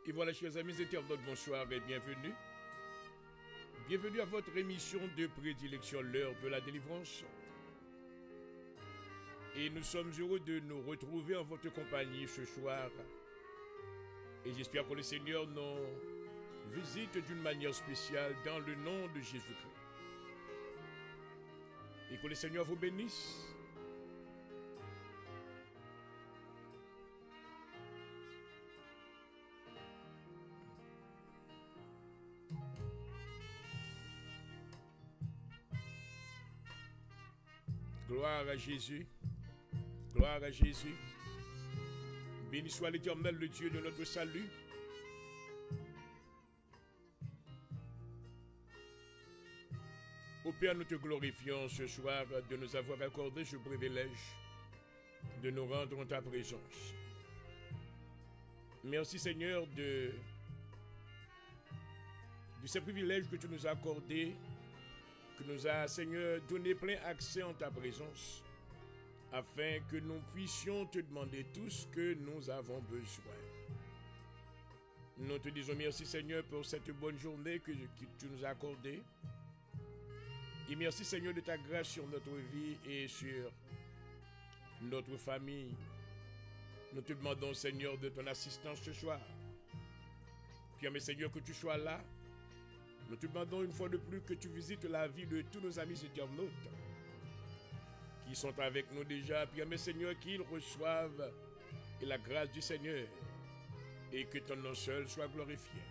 Et voilà, chers amis internautes, bonsoir et bienvenue. Bienvenue à votre émission de prédilection, l'heure de la délivrance. Et nous sommes heureux de nous retrouver en votre compagnie ce soir. Et j'espère que le Seigneur nous visite d'une manière spéciale dans le nom de Jésus-Christ. Et que le Seigneur vous bénisse. Gloire à Jésus. Gloire à Jésus. Béni soit l'Éternel, le Dieu de notre salut. Ô Père, nous te glorifions ce soir de nous avoir accordé ce privilège de nous rendre en ta présence. Merci Seigneur de ce privilège que tu nous as accordé, que nous as, Seigneur, donné plein accès en ta présence, afin que nous puissions te demander tout ce que nous avons besoin. Nous te disons merci, Seigneur, pour cette bonne journée que tu nous as accordée. Et merci, Seigneur, de ta grâce sur notre vie et sur notre famille. Nous te demandons, Seigneur, de ton assistance ce soir. Puis, mais Seigneur, que tu sois là. Nous te demandons une fois de plus que tu visites la vie de tous nos amis internautes qui sont avec nous déjà. Puis, mais Seigneur, qu'ils reçoivent la grâce du Seigneur et que ton nom seul soit glorifié.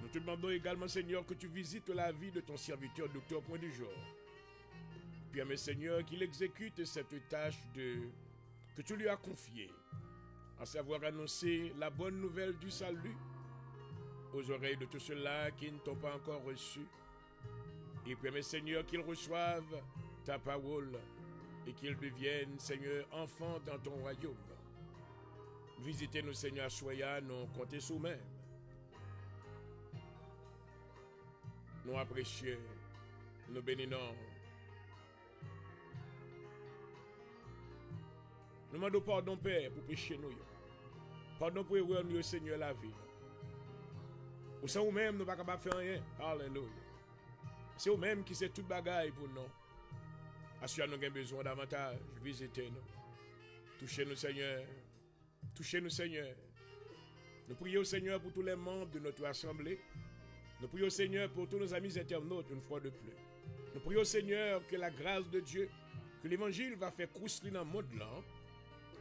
Nous te demandons également, Seigneur, que tu visites la vie de ton serviteur, Docteur Point du Jour. Puis, mais Seigneur, qu'il exécute cette tâche que tu lui as confiée, à savoir annoncer la bonne nouvelle du salut aux oreilles de tous ceux-là qui ne t'ont pas encore reçu. Et puis, mais Seigneur, qu'ils reçoivent ta parole et qu'ils deviennent, Seigneur, enfants dans ton royaume. Visitez-nous, Seigneur, soyez, nous comptez sous même. Nous apprécions, nous bénissons. Nous demandons pardon, Père, pour pécher nous. Pardon pour erreur, nous, Seigneur, la vie. Ou c'est vous-même, nous ne pouvons pas faire rien. Alléluia. C'est vous-même qui sait tout bagaille pour nous. Assurez nous avons besoin davantage. Visitez-nous. Touchez-nous, Seigneur. Touchez-nous, Seigneur. Nous prions, Seigneur, pour tous les membres de notre assemblée. Nous prions, Seigneur, pour tous nos amis internautes, une fois de plus. Nous prions, Seigneur, que la grâce de Dieu, que l'évangile va faire crousseler dans le monde là,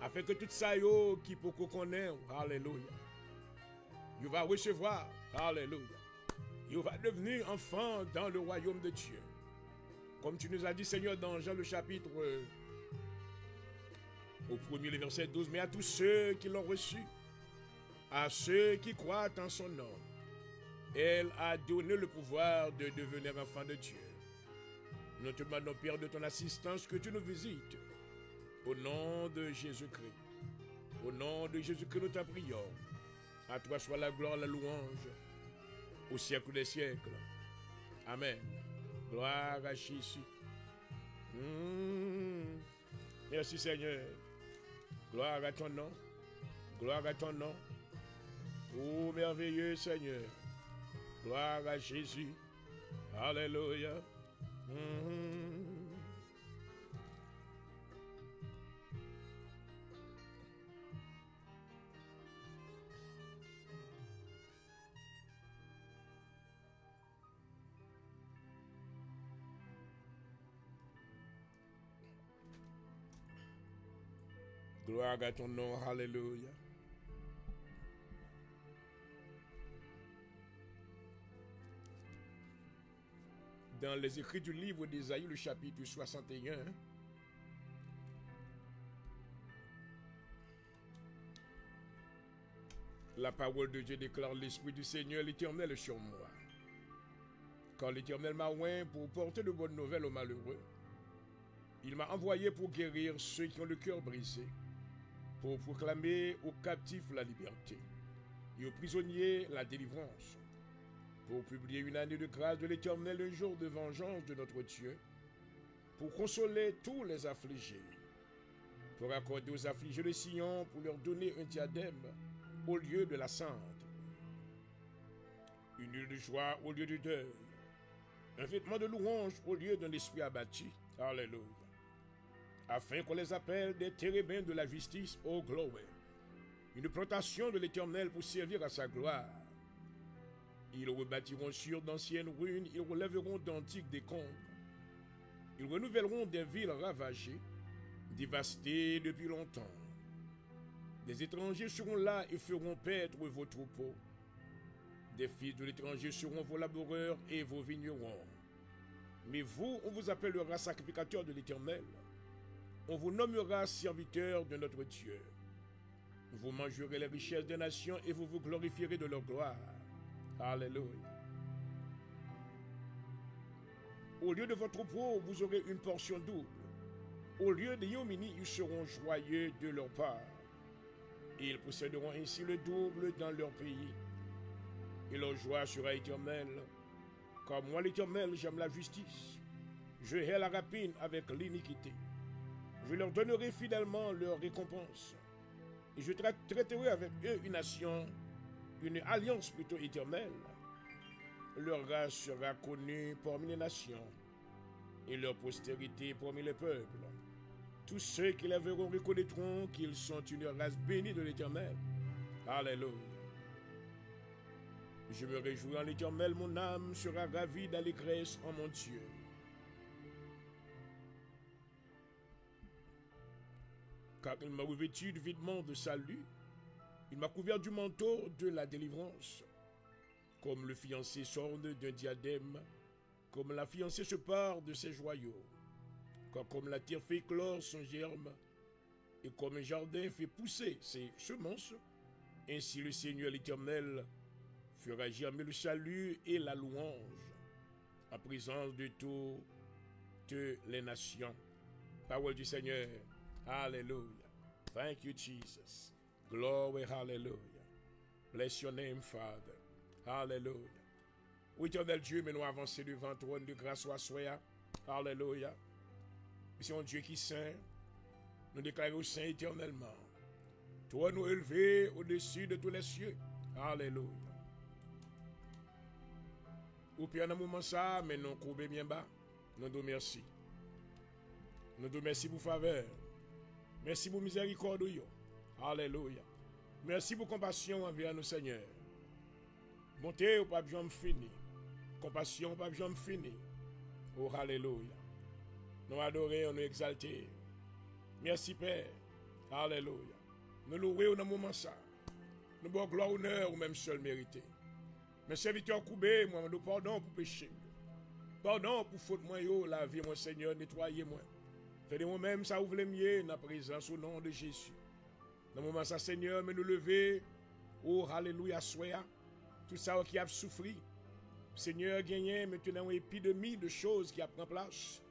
afin que tout ça qui peut qu'on connaisse, alléluia, il va recevoir, alléluia, il va devenir enfant dans le royaume de Dieu. Comme tu nous as dit, Seigneur, dans Jean le chapitre, au premier, le verset 12, mais à tous ceux qui l'ont reçu, à ceux qui croient en son nom, elle a donné le pouvoir de devenir enfant de Dieu. Nous te demandons, Père, de ton assistance, que tu nous visites. Au nom de Jésus-Christ. Au nom de Jésus-Christ, nous t'en prions. À toi soit la gloire, la louange, au siècle des siècles. Amen. Gloire à Jésus. Merci Seigneur. Gloire à ton nom. Gloire à ton nom. Oh merveilleux Seigneur. Gloire à Jésus. Alléluia. Gloire à ton nom. Alléluia. Dans les écrits du livre d'Ésaïe, le chapitre 61, la parole de Dieu déclare: l'Esprit du Seigneur, l'Éternel, est sur moi. Quand l'Éternel m'a oint pour porter de bonnes nouvelles aux malheureux, il m'a envoyé pour guérir ceux qui ont le cœur brisé, pour proclamer aux captifs la liberté et aux prisonniers la délivrance, pour publier une année de grâce de l'Éternel, un jour de vengeance de notre Dieu, pour consoler tous les affligés, pour accorder aux affligés de Sion, pour leur donner un diadème au lieu de la cendre, une huile de joie au lieu du deuil, un vêtement de louange au lieu d'un esprit abattu. Alléluia. Afin qu'on les appelle des térébins de la justice, ô gloire. Une plantation de l'Éternel pour servir à sa gloire. Ils rebâtiront sur d'anciennes ruines, ils relèveront d'antiques décombres. Ils renouvelleront des villes ravagées, dévastées depuis longtemps. Des étrangers seront là et feront paître vos troupeaux. Des fils de l'étranger seront vos laboureurs et vos vignerons. Mais vous, on vous appellera sacrificateur de l'Éternel. On vous nommera serviteur de notre Dieu. Vous mangerez les richesses des nations et vous vous glorifierez de leur gloire. Alléluia. Au lieu de votre troupeau, vous aurez une portion double. Au lieu des Yomini, ils seront joyeux de leur part. Ils posséderont ainsi le double dans leur pays. Et leur joie sera éternelle. Car moi, l'Éternel, j'aime la justice. Je hais la rapine avec l'iniquité. Je leur donnerai fidèlement leur récompense. Et je traiterai avec eux une nation, une alliance plutôt éternelle. Leur race sera connue parmi les nations, et leur postérité parmi les peuples. Tous ceux qui la verront reconnaîtront qu'ils sont une race bénie de l'Éternel. Alléluia. Je me réjouis en l'Éternel, mon âme sera ravie d'allégresse en mon Dieu. Car il m'a revêtu du vêtement de salut, il m'a couvert du manteau de la délivrance. Comme le fiancé s'orne d'un diadème, comme la fiancée se pare de ses joyaux, car comme la terre fait éclore son germe, et comme un jardin fait pousser ses semences, ainsi le Seigneur l'Éternel fera germer le salut et la louange, en présence de toutes les nations. Parole du Seigneur. Hallelujah. Thank you, Jesus. Glory, hallelujah. Bless your name, Father. Hallelujah. Oui, éternel Dieu, mais nous avançons devant le trône de grâce au soir. Hallelujah. C'est un Dieu qui est saint. Nous déclarons saint éternellement. Toi nous élever au-dessus de tous les cieux. Alléluia. Ou bien dans un moment ça, mais nous courbons bien bas. Nous nous merci. Nous nous merci pour faveur. Merci pour miséricorde. Alléluia. Merci pour compassion envers nous, Seigneur. Bonté ou pas jamais fini. Compassion ou pas jamais fini. Oh, alléluia. Nous adorons, nous exalter. Merci, Père. Alléluia. Nous louons dans le moment ça. Nous bon gloire, honneur ou même seul mérité. Mes serviteurs coubés, moi, nous pardon pour péché. Pardon pour faute moi, la vie, mon Seigneur, nettoyez-moi. Faites de moi-même ça ouvre les miens dans la présence au nom de Jésus. Dans le moment ça, Seigneur, mais nous lever. Oh, alléluia, soya. Tout ça qui a souffert. Seigneur, gagné maintenant une épidémie de choses qui a pris place.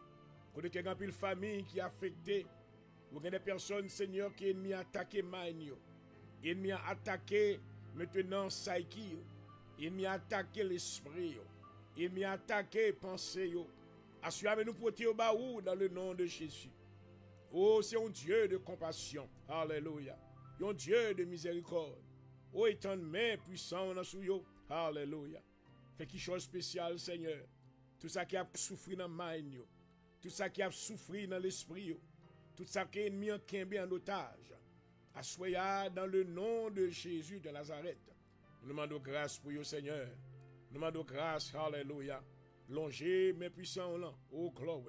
Côté qu'il y a une famille qui a affecté. Vous avez des personnes, Seigneur, qui ennemi a attaqué Maïnio. Ennemi a attaqué maintenant Saïki. Ennemi a attaqué l'esprit. Ennemi a attaqué pensée. Assurez nous porter au baou dans le nom de Jésus. Oh, c'est un Dieu de compassion. Alléluia. Un Dieu de miséricorde. Oh, étant main puissant dans sous. Alléluia. Fait quelque chose de spécial, Seigneur. Tout ça qui a souffert dans Maïnio. Tout ça qui a souffert dans l'esprit. Tout ça qui est mis en otage. Assoya dans le nom de Jésus de Nazareth. Nous demandons grâce pour vous, Seigneur. Nous demandons grâce, alléluia. Longez, mes puissants, là, oh gloire.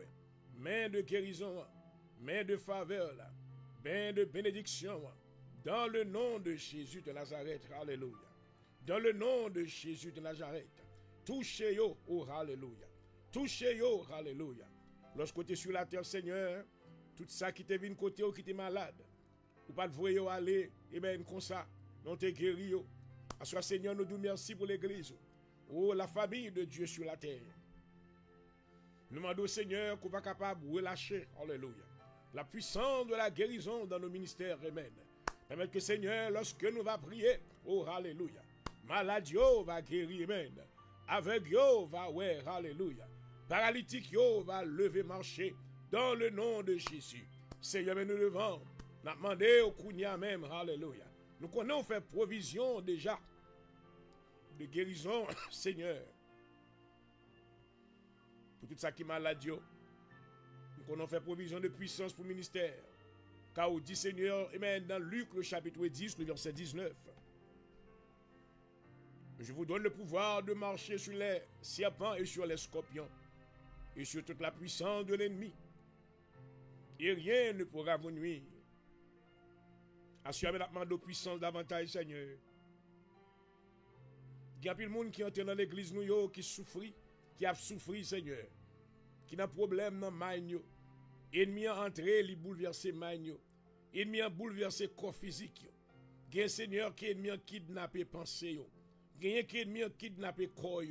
Main de guérison, main de faveur, main de bénédiction, dans le nom de Jésus de Nazareth, alléluia. Dans le nom de Jésus de Nazareth. Touchez-yo, oh alléluia. Touchez-yo, alléluia. Lorsque tu es sur la terre, Seigneur, tout ça qui te vient côté ou qui te malade, ou pas de voyer aller, et bien comme ça, non te guéri. À soi, Seigneur, nous disons merci pour l'église. Oh, la famille de Dieu sur la terre. Nous demandons au Seigneur qu'on va capable de relâcher, alléluia, la puissance de la guérison dans nos ministères, amen. Permettre que Seigneur, lorsque nous va prier, oh, alléluia, malade va guérir, amen. Aveugle va ouais, alléluia. Paralytique va lever, marcher, dans le nom de Jésus. Seigneur, nous levons, nous demandons au Kounia même, alléluia. Nous connaissons faire provision déjà de guérison, Seigneur. Pour tout ça qui est maladie, nous connaissons faire provision de puissance pour le ministère. Car on dit Seigneur, amen, dans Luc le chapitre 10, le verset 19. Je vous donne le pouvoir de marcher sur les serpents et sur les scorpions et sur toute la puissance de l'ennemi. Et rien ne pourra vous nuire. Assurez la de puissance davantage, Seigneur. Il y a plus de monde qui entre dans l'église nous qui souffre, qui a souffert, Seigneur. Qui n'a problème dans le ennemi a entré, il bouleverse le ennemi a bouleversé le corps physique. Il y a un Seigneur qui a kidnappé pensée. Il y a un qui a kidnappé le corps.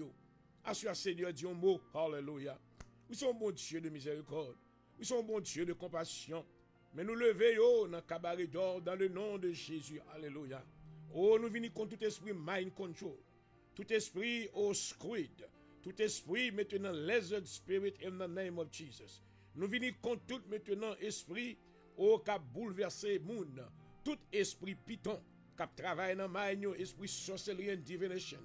Assurez, Seigneur, dit un mot. Alléluia. Nous sommes bon Dieu de miséricorde. Nous sommes bon Dieu de compassion. Mais nous levons dans le cabaret d'or dans le nom de Jésus. Alléluia. Oh, nous venons contre tout esprit mind control. Tout esprit squid. Tout esprit maintenant lizard spirit in the name of Jesus. Nous venons contre tout maintenant esprit qui a bouleversé le monde. Tout esprit python qui travaille dans le esprit sorcellerie and divination.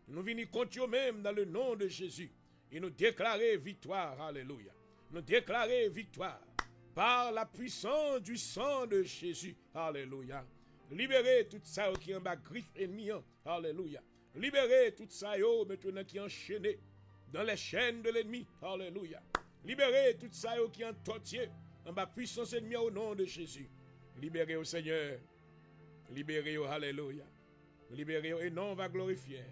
Nous venons contre eux-mêmes dans le nom de Jésus. Et nous déclarer victoire. Alléluia. Nous déclarer victoire. Par la puissance du sang de Jésus. Alléluia. Libérez tout ça qui est en bas griffe ennemi. Alléluia. Libérez tout ça maintenant qui est enchaîné dans les chaînes de l'ennemi. Alléluia. Libérez tout ça qui est en tortier en bas puissance ennemi au nom de Jésus. Libérez au Seigneur. Libérez au Alléluia. Libérez et non on va glorifier.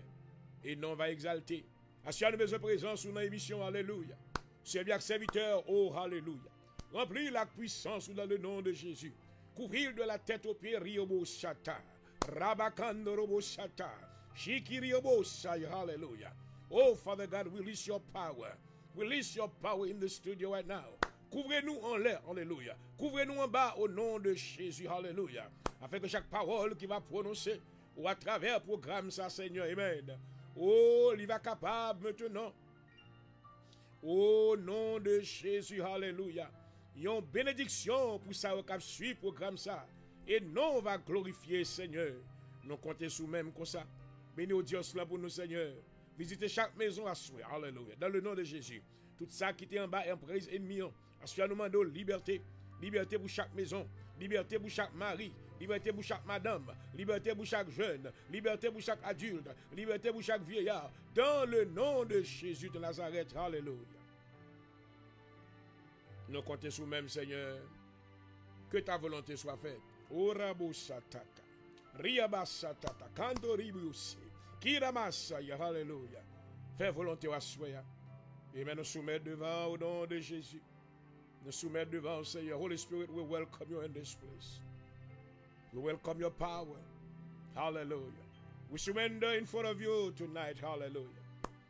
Et non on va exalter. Assurez nous besoin de présence sur notre émission. Alléluia. Servir serviteur. Oh Alléluia. Remplis la puissance dans le nom de Jésus. Couvrir de la tête aux pieds, Riobo Shata. Rabakando Robo Shata. Shikiriobo Shai. Hallelujah. Oh, Father God, release your power. Release your power in the studio right now. Couvrez-nous en l'air. Alléluia. Couvrez-nous en bas au nom de Jésus. Alléluia. Afin que chaque parole qui va prononcer ou à travers le programme, ça, Seigneur. Amen. Oh, il va capable maintenant. Au nom de Jésus. Alléluia. Yon bénédiction pour ça qui suit le programme ça. Et non, on va glorifier Seigneur. Nous comptons sous même comme ça. Béni au Dieu là pour nous Seigneur. Visitez chaque maison à souhait. Alléluia. Dans le nom de Jésus. Tout ça qui était en bas, emprise ennemi. Assurez nous demandons liberté. Liberté pour chaque maison. Liberté pour chaque mari. Liberté pour chaque madame. Liberté pour chaque jeune. Liberté pour chaque adulte. Liberté pour chaque vieillard. Dans le nom de Jésus de Nazareth. Alléluia. Nous comptons sous même Seigneur. Que ta volonté soit faite. Orabo satata. Riaba satata. Kanto ribusi. Kiramasa. Alléluia. Fais volonté à soi. Et maintenant nous soumettre devant au nom de Jésus. Nous soumettre devant Seigneur. Holy Spirit, we welcome you in this place. We welcome your power. Hallelujah. We surrender in front of you tonight. Hallelujah.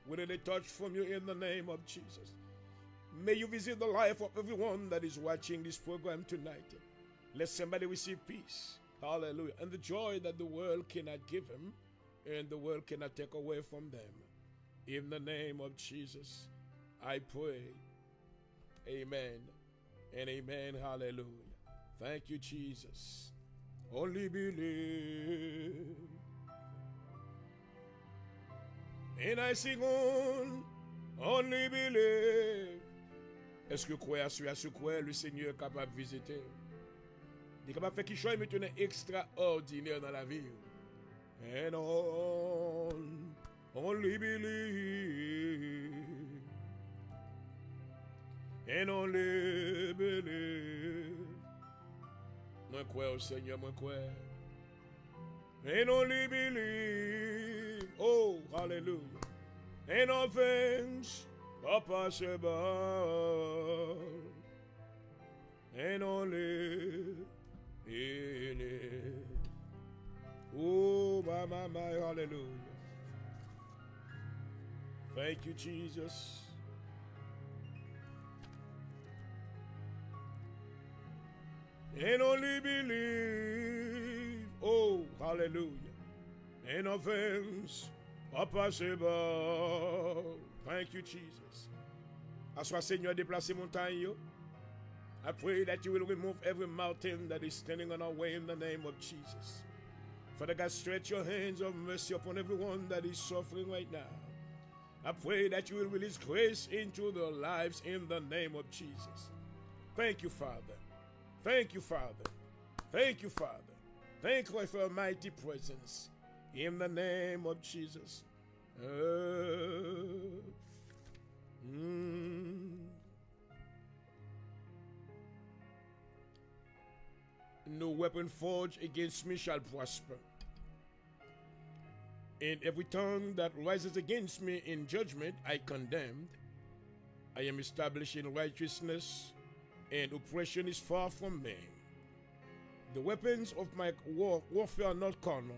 We need a touch from you in the name of Jesus. May you visit the life of everyone that is watching this program tonight. Let somebody receive peace. Hallelujah. And the joy that the world cannot give them and the world cannot take away from them. In the name of Jesus, I pray. Amen and amen. Hallelujah. Thank you, Jesus. Only believe. And I sing on. Only believe. Est-ce que croire sur quoi le Seigneur est capable de visiter? Il est capable de faire quelque chose maintenant extraordinaire dans la vie. And only believe. And only believe. Moi crois au Seigneur, moi crois. And only believe. Oh, hallelujah. And all things are possible. And only believe. Oh, my, hallelujah. Thank you, Jesus. And only believe. Oh, hallelujah. And all things are possible. Thank you, Jesus. Assois, Seigneur, déplacer montagne. I pray that you will remove every mountain that is standing on our way in the name of Jesus. Father God, stretch your hands of mercy upon everyone that is suffering right now. I pray that you will release grace into their lives in the name of Jesus. Thank you, Father. Thank you, Father. Thank you, Father. Thank you for your mighty presence in the name of Jesus. No weapon forged against me shall prosper. And every tongue that rises against me in judgment, I condemn. I am established in righteousness, and oppression is far from me. The weapons of my warfare are not carnal,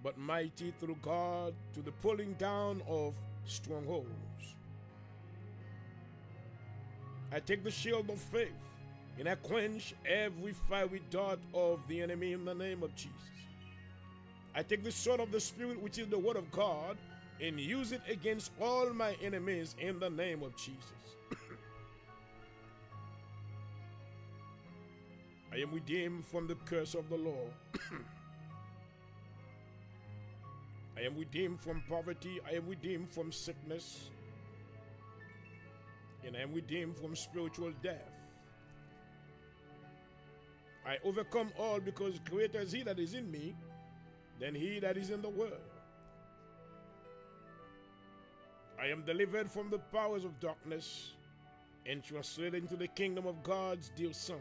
but mighty through God to the pulling down of strongholds. I take the shield of faith, and I quench every fiery dart of the enemy in the name of Jesus. I take the sword of the Spirit, which is the word of God, and use it against all my enemies in the name of Jesus. I am redeemed from the curse of the law. I am redeemed from poverty. I am redeemed from sickness. And I am redeemed from spiritual death. I overcome all because greater is he that is in me than he that is in the world. I am delivered from the powers of darkness and translated into the kingdom of God's dear Son.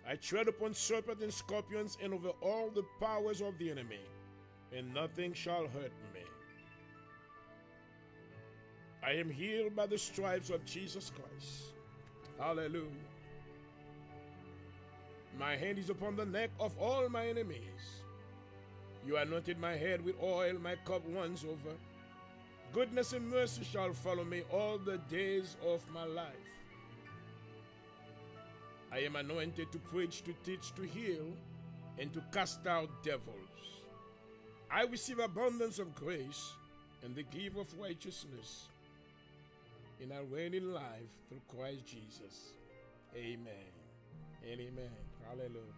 I tread upon serpents and scorpions and over all the powers of the enemy, and nothing shall hurt me. I am healed by the stripes of Jesus Christ. Hallelujah. My hand is upon the neck of all my enemies. You anointed my head with oil, my cup runs over. Goodness and mercy shall follow me all the days of my life. I am anointed to preach, to teach, to heal, and to cast out devils. I receive abundance of grace and the gift of righteousness, and I reign in life through Christ Jesus. Amen and amen. Hallelujah.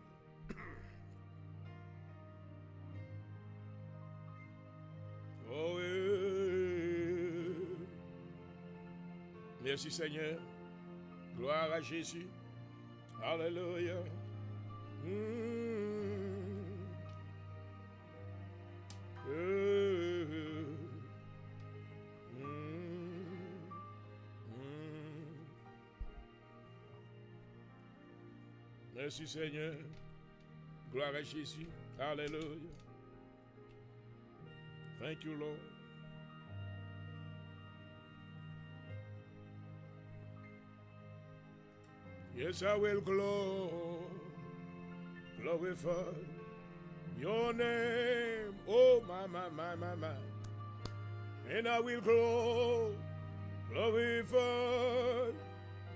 Oh, merci Seigneur. Gloire à Jésus. Hallelujah. Merci Seigneur. Gloire à Jésus. Hallelujah. Thank you, Lord. Yes, I will glorify your name. Oh, my. And I will glorify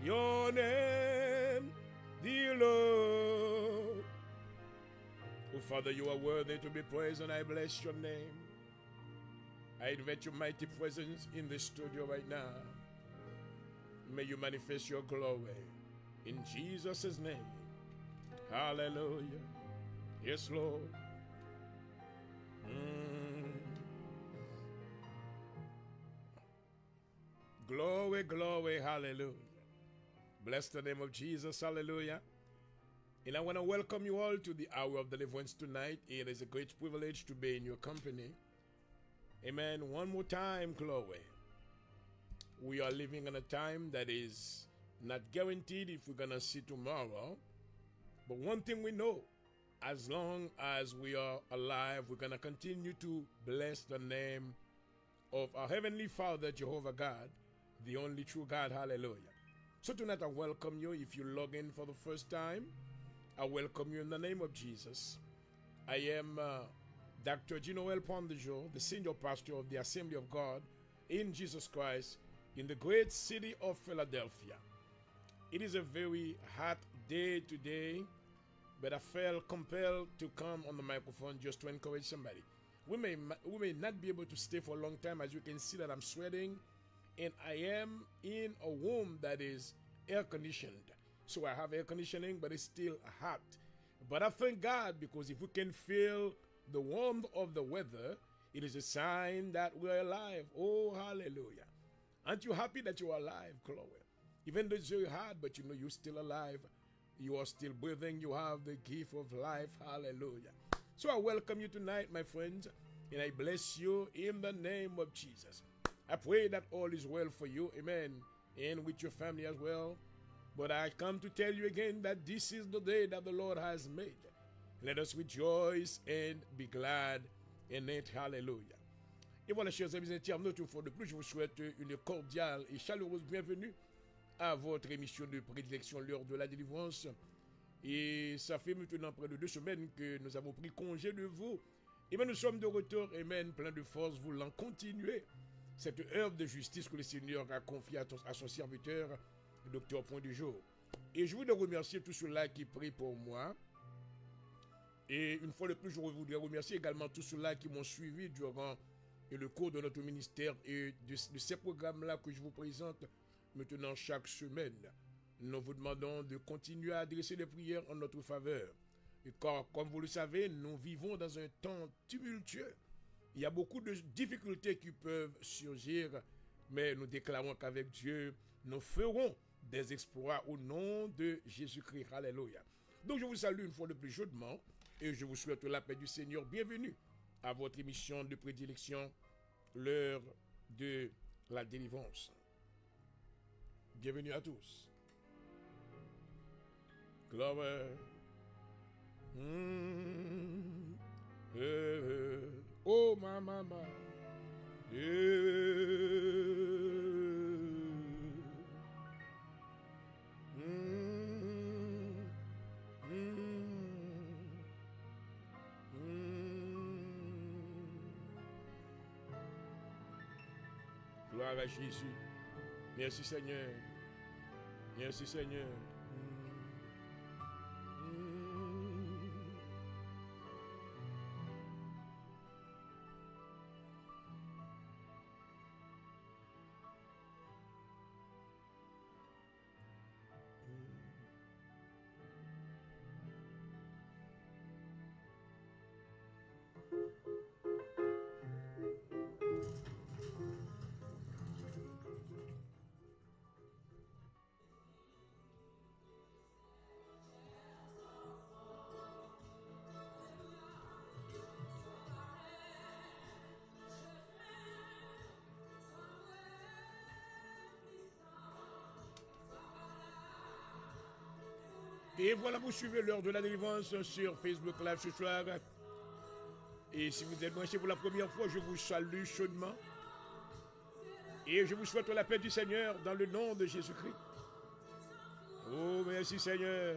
your name, dear Lord. Oh, Father, you are worthy to be praised, and I bless your name. I invite your mighty presence in the studio right now. May you manifest your glory. In Jesus' name. Hallelujah. Yes, Lord. Glory, glory, hallelujah. Bless the name of Jesus, hallelujah. And I want to welcome you all to the hour of deliverance tonight. It is a great privilege to be in your company. Amen. One more time, glory. We are living in a time that is not guaranteed if we're going to see tomorrow. But one thing we know, as long as we are alive, we're going to continue to bless the name of our Heavenly Father, Jehovah God, the only true God. Hallelujah. So tonight I welcome you. If you log in for the first time, I welcome you in the name of Jesus. I am Dr. Ginoel Pondejo, the senior pastor of the Assembly of God in Jesus Christ in the great city of Philadelphia. It is a very hot day today, but I felt compelled to come on the microphone just to encourage somebody. We may not be able to stay for a long time. As you can see that I'm sweating, and I am in a room that is air conditioned. So I have air conditioning, but it's still hot. But I thank God because if we can feel the warmth of the weather, it is a sign that we're alive. Oh, hallelujah. Aren't you happy that you're alive, Chloe? Even though it's very hard, but you know you're still alive. You are still breathing. You have the gift of life. Hallelujah. So I welcome you tonight, my friends, and I bless you in the name of Jesus. I pray that all is well for you. Amen. And with your family as well. But I come to tell you again that this is the day that the Lord has made. Let us rejoice and be glad in it. Hallelujah. Et voilà, chers amis internautes, une fois de plus, je vous souhaite une cordiale et chaleureuse bienvenue à votre émission de prédilection, l'heure de la délivrance. Et ça fait maintenant près de 2 semaines que nous avons pris congé de vous. Et bien nous sommes de retour, amen, plein de force, voulant continuer cette œuvre de justice que le Seigneur a confiée à son serviteur, le docteur Point du Jour. Et je voudrais remercier tous ceux-là qui prient pour moi. Et une fois de plus, je voudrais remercier également tous ceux-là qui m'ont suivi durant le cours de notre ministère et de ces programmes-là que je vous présente maintenant chaque semaine. Nous vous demandons de continuer à adresser des prières en notre faveur. Et car, comme vous le savez, nous vivons dans un temps tumultueux. Il y a beaucoup de difficultés qui peuvent surgir, mais nous déclarons qu'avec Dieu, nous ferons des exploits au nom de Jésus-Christ. Alléluia. Donc je vous salue une fois de plus chaudement et je vous souhaite la paix du Seigneur. Bienvenue à votre émission de prédilection, l'heure de la délivrance. Bienvenue à tous. Glory. Oh, ma mama. Gloire à Jésus. Merci Seigneur. Merci Seigneur. Et voilà, vous suivez l'heure de la délivrance sur Facebook Live ce soir. Et si vous êtes branché pour la première fois, je vous salue chaudement. Et je vous souhaite la paix du Seigneur dans le nom de Jésus-Christ. Oh, merci Seigneur.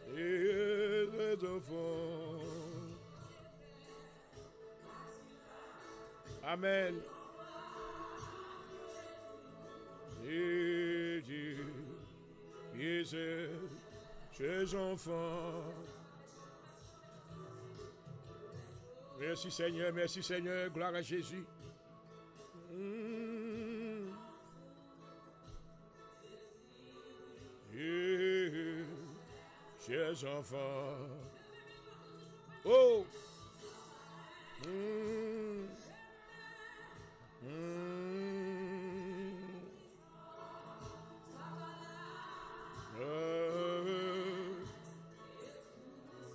Et les enfants. Amen. Et Dieu. Et ses enfants. Merci Seigneur, gloire à Jésus. Et ses enfants. Oh!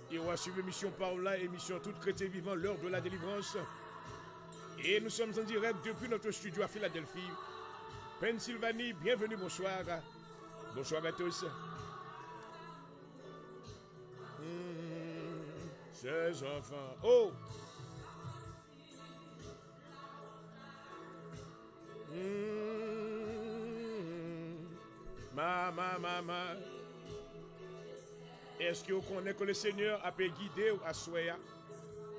Et on va suivre l'émission Paola, émission Toute chrétien vivant, l'heure de la délivrance. Et nous sommes en direct depuis notre studio à Philadelphie, Pennsylvanie. Bienvenue, bonsoir. Bonsoir à tous. Ces enfants. Oh! Maman. Est-ce que vous connaissez que le Seigneur a pu guider ou à Soya?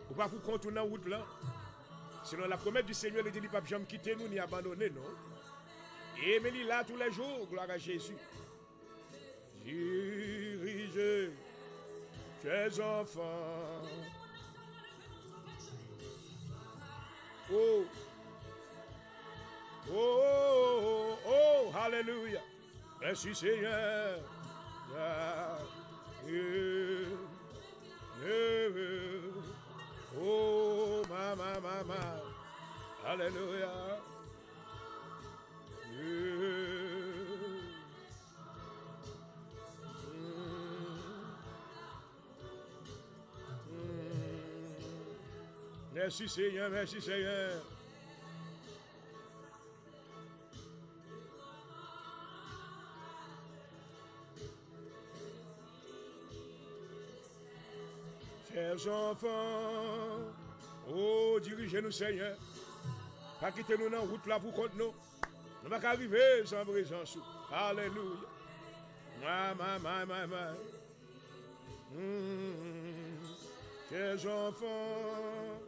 Ou pas vous compter dans la route là? Selon la promesse du Seigneur, il dit qu'il ne va jamais quitter nous ni abandonner, non? Et mais il est là tous les jours, gloire à Jésus. Dirigez tes enfants. Oh! Oh! Alléluia! Merci Seigneur! Ah, oh, mama. Alléluia. Merci Seigneur, merci Seigneur. Chers enfants, oh, dirigez-nous Seigneur. Pas quitter nous dans la route là pour contre nous. Nous ne pouvons pas arriver sans présence. Alléluia. Chers enfants.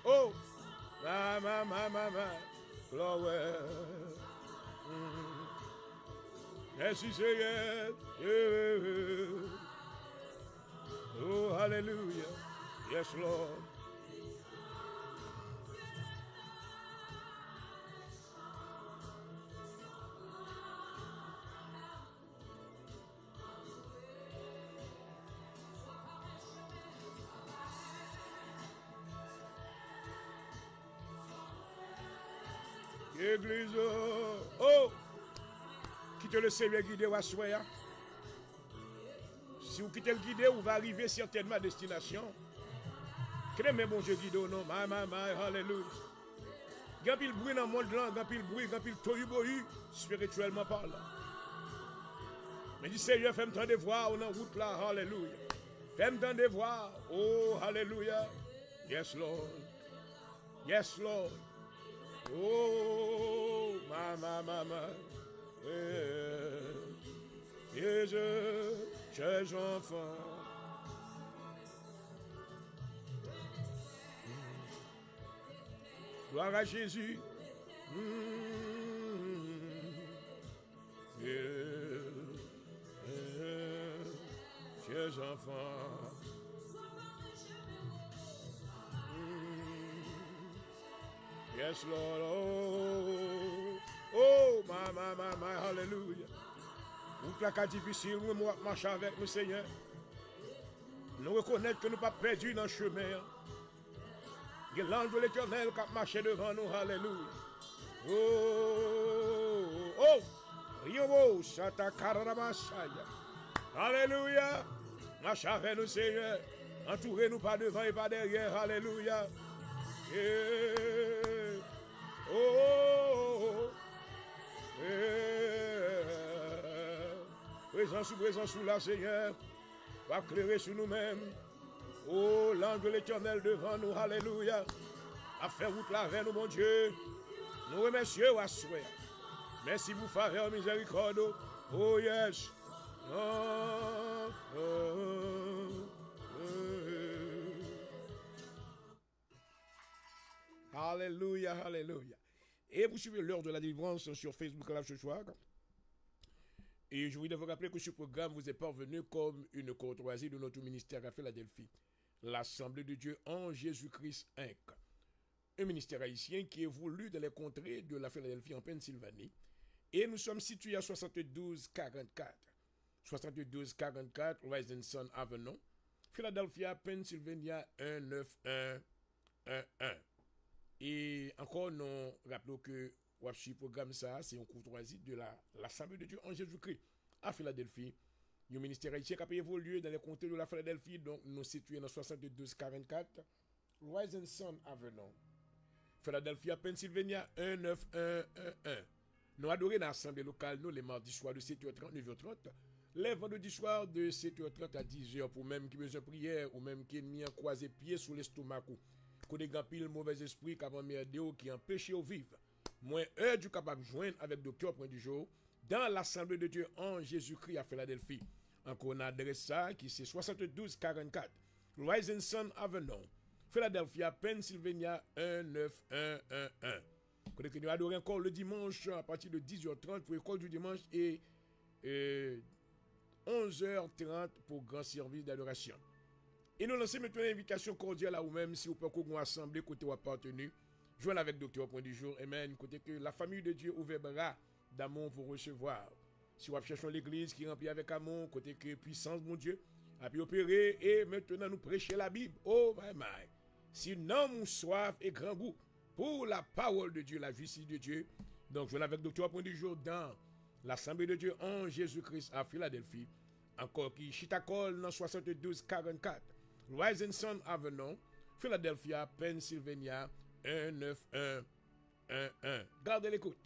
Oh, gloire. Merci Seigneur. Oh, hallelujah. Yes, Lord. Église, oh, quittez le Seigneur guidé ou assoya. Si vous quittez le guidé, vous va arriver certainement à destination. Crémez bon Dieu guidé, non, hallelujah. Grand pile bruit dans le monde là, grand pile bruit, grand pile tohu-bohu, spirituellement parlant. Mais dit Seigneur, fais-moi temps de voir, on est en route là, hallelujah. Fais-moi temps de voir, oh, hallelujah. Yes, Lord. Yes, Lord. Oh, mama. Chers enfants. Gloire à Jésus. Chers enfants. Yes, Lord. Oh, my, hallelujah. Vous plaquez difficile, nous marchons avec nous, Seigneur. Nous reconnaissons que nous pas perdus dans le chemin. Il y a l'ange de l'Éternel qui a marché devant nous, hallelujah. Oh, Yobo, Sata Karamasaya. Alléluia. Marche avec nous, Seigneur. Entourez-nous pas devant et pas derrière, hallelujah. Présence sous la Seigneur, va éclairer sur nous-mêmes. Oh, l'ange de l'Éternel devant nous, alléluia. A fait route là vers nous, mon Dieu. Nous remercions à souhait. Merci pour faveur, miséricorde. Oh, yes. Alléluia, alléluia. Et vous suivez l'heure de la délivrance sur Facebook Live ce soir. Et je voudrais vous rappeler que ce programme vous est parvenu comme une courtoisie de notre ministère à Philadelphie, l'Assemblée de Dieu en Jésus-Christ Inc. Un ministère haïtien qui évolue dans les contrées de la Philadelphie en Pennsylvanie. Et nous sommes situés à 7244. 7244 Rising Avenue, Philadelphia, Pennsylvania 19111. Et encore, nous rappelons que le programme, ça, c'est une courtoisie de l'Assemblée de Dieu en Jésus-Christ à Philadelphie. Le ministère haïtien qui a évolué dans les comtés de la Philadelphie, donc nous situés dans 7244 Rising Avenue, Philadelphia, Pennsylvania 19111. Nous adorons dans l'Assemblée locale, nous, les mardis soirs de 7h30, 9h30, les vendredis soirs de 7h30 à 10h, pour même qui besoin de prière, ou même qui est mis en croisé pied sous l'estomac, qu'on des pile mauvais esprit qui qui empêche de vivre. Moins heure du capable de joindre avec le cœur point du jour dans l'Assemblée de Dieu en Jésus-Christ à Philadelphie. Encore une adresse ça qui c'est 7244 Rising Sun Avenue, Philadelphia, Pennsylvania 19111. Nous nous adorons encore le dimanche à partir de 10h30 pour l'école du dimanche et 11h30 pour grand service d'adoration. Et nous lançons maintenant une invitation cordiale à vous-même si vous pouvez qu'on assemblée côté ou appartenu Joignent avec Docteur Point du Jour. Amen. Côté que la famille de Dieu ouvre bras d'amour pour recevoir. Si vous cherchez l'église qui est remplie avec amour, côté que puissance, mon Dieu, a pu opérer et maintenant nous prêcher la Bible. Oh my my. Si non, mon soif et grand goût pour la parole de Dieu, la justice de Dieu. Donc, je vais avec Docteur Point du Jour dans l'Assemblée de Dieu en Jésus-Christ à Philadelphie. Encore qui Chitakol dans 7244. Rising Sun Avenue, Philadelphia, Pennsylvania, 19111. Gardez l'écoute.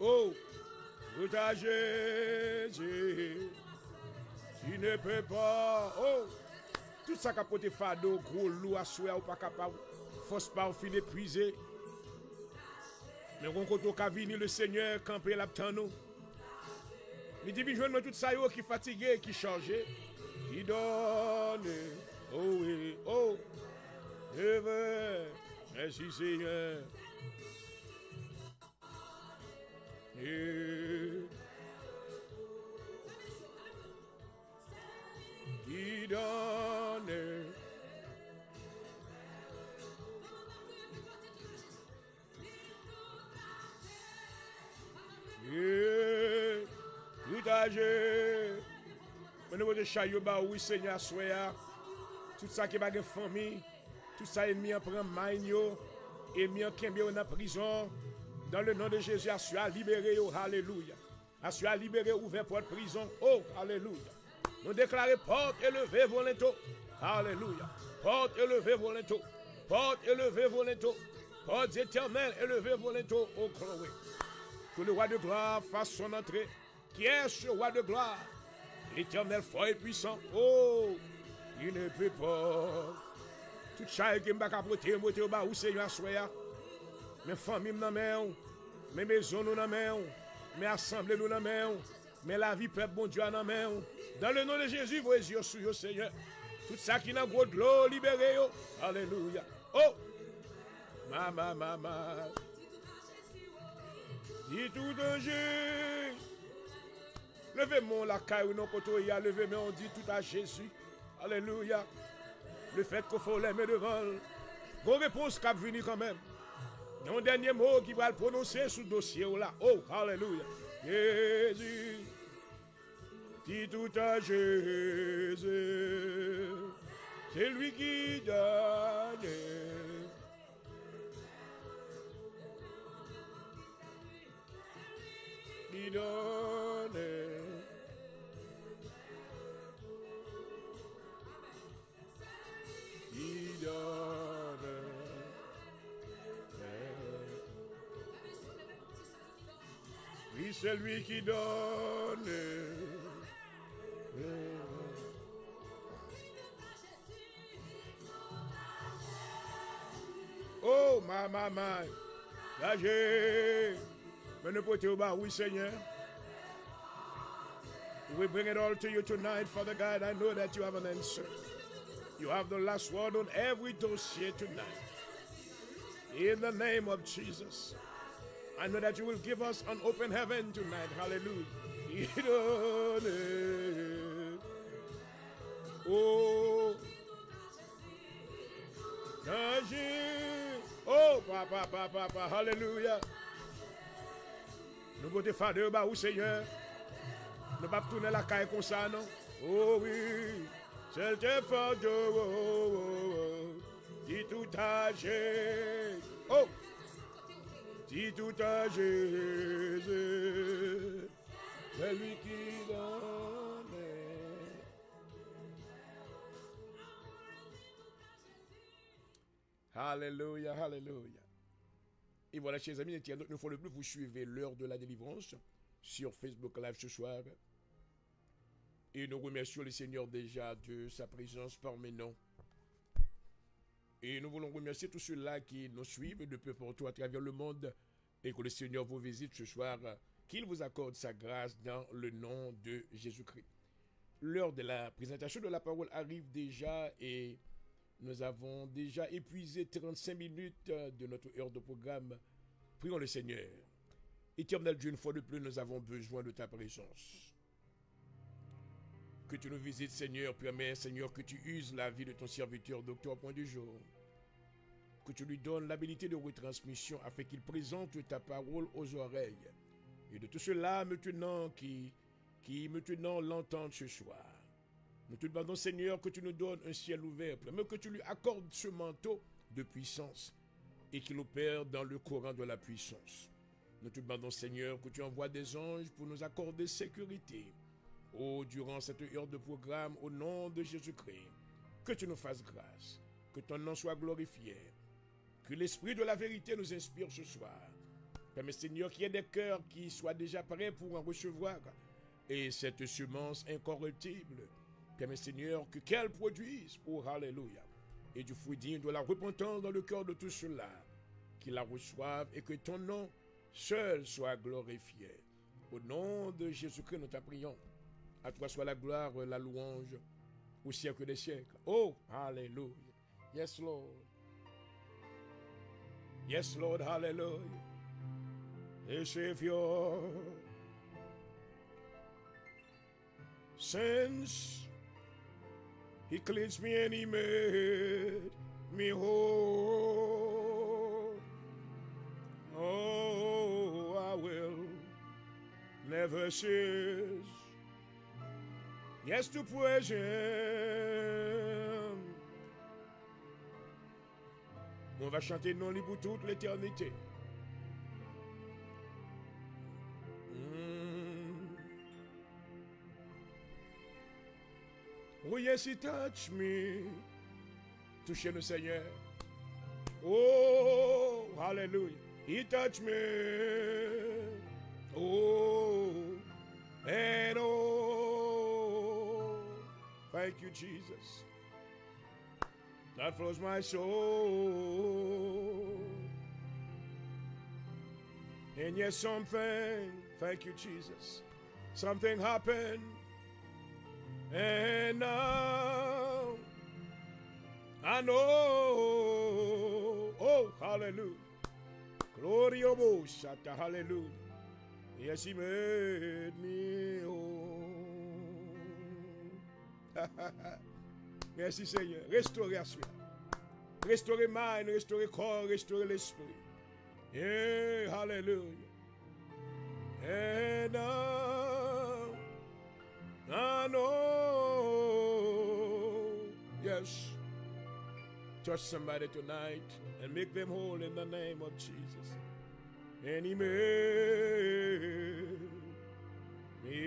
Oh, tout à Jésus, tu ne peux pas. Oh, tout ça qui a porté fado, gros loup à souhait ou pas capable, force pas au fil épuisé. Mais on compte au venir le Seigneur camper la nous. Il dit, joindre tout ça qui fatigué, qui chargé, qui donne. Oh oui, oh, je veux, merci Seigneur. Qui donne. Tout âgé. Au niveau de Chayoba, oui, Seigneur, soya. Tout ça qui va de famille. Tout ça, ennemi en prend maïnio. Ennemi en kembe en prison. Dans le nom de Jésus, assure libéré, oh, alléluia. Assure libéré, ouvert porte prison, oh, alléluia. Nous déclarons porte élevée, volonto, alléluia. Porte élevée, volonto. Porte élevée, volonto. Porte éternelle, élevée, volonto, oh, Chloé. Que le roi de gloire fasse son entrée. Qui est ce roi de gloire? L'éternel fort et puissant, oh, il ne peut pas. Tout chaque qui m'a capoté, monté au bas, où Seigneur, soya. Mes familles nous main, mes maisons nous main, mes assemblées nous main, mais la vie peuple bon Dieu nous main. Dans le nom de Jésus, vos yeux sur vous, Seigneur. Tout ça qui n'a gros de l'eau, libéré. Alléluia. Oh, mama. Dis tout de Jésus. Levez-moi la caille, non, koto, y a levé-moi, on dit tout à Jésus. Alléluia. Le fait qu'il faut l'aimer devant. Vos réponses qui venir quand même. Un dernier mot qui va le prononcer sous le dossier là. Oh, alléluia. Jésus, dis tout à Jésus. C'est lui qui donne. Qui donne. Qui donne. Oui, c'est lui qui donne. Oh, ma. Là, j'ai. Mais ne potez au bas, oui, Seigneur. We bring it all to you tonight, Father God. I know that you have an answer. You have the last word on every dossier tonight. In the name of Jesus. I know that you will give us an open heaven tonight. Hallelujah. Oh, oh, papa, hallelujah. Nous pouvons faire de bas, Seigneur. Nous ne pouvons pas tourner la caille comme ça, non? Oh oui, c'est le fort de dis tout âgé. Oh, dis tout à Jésus, c'est lui qui donne. Alléluia, alléluia. Et voilà, chers amis, une fois de plus, vous suivez l'heure de la délivrance sur Facebook Live ce soir. Et nous remercions le Seigneur déjà de sa présence parmi nous. Et nous voulons remercier tous ceux-là qui nous suivent de peu partout à travers le monde et que le Seigneur vous visite ce soir, qu'il vous accorde sa grâce dans le nom de Jésus-Christ. L'heure de la présentation de la parole arrive déjà et nous avons déjà épuisé 35 minutes de notre heure de programme. Prions le Seigneur. Éternel Dieu, une fois de plus, nous avons besoin de ta présence. Que tu nous visites, Seigneur. Permets, Seigneur, que tu uses la vie de ton serviteur, docteur Point du Jour. Que tu lui donnes l'habilité de retransmission afin qu'il présente ta parole aux oreilles. Et de tout cela, maintenant, qui maintenant l'entendent ce soir. Nous te demandons, Seigneur, que tu nous donnes un ciel ouvert, mais que tu lui accordes ce manteau de puissance et qu'il opère dans le courant de la puissance. Nous te demandons, Seigneur, que tu envoies des anges pour nous accorder sécurité. Oh, durant cette heure de programme, au nom de Jésus-Christ, que tu nous fasses grâce, que ton nom soit glorifié, que l'esprit de la vérité nous inspire ce soir. Permets, Seigneur, qu'il y ait des cœurs qui soient déjà prêts pour en recevoir. Et cette semence incorruptible, permets, Seigneur, qu'elle produise, oh, alléluia, et du fruit digne de la repentance dans le cœur de tous ceux-là, qui la reçoivent et que ton nom seul soit glorifié. Au nom de Jésus-Christ, nous t'en prions. À toi soit la gloire, la louange, au siècle des siècles. Oh, alléluia. Yes, Lord. Yes, Lord, hallelujah. Hey, Savior. Since he cleansed me and he made me whole. Oh, I will never cease. Yes, to praise him. On va chanter non-li pour toute l'éternité. Oh yes, he touched me. Touchez le Seigneur. Oh, hallelujah. He touched me. Oh, and oh, thank you, Jesus. That flows my soul. And yes, something, thank you, Jesus. Something happened. And now I know, oh, hallelujah. Glory of Shata, hallelujah. Yes, he made me whole. Merci Seigneur. Restauration. Restaurer mind, restaurer corps, restaurer l'esprit. Yeah, hallelujah. And now I know. Yes. Touch somebody tonight and make them whole in the name of Jesus. And he made me.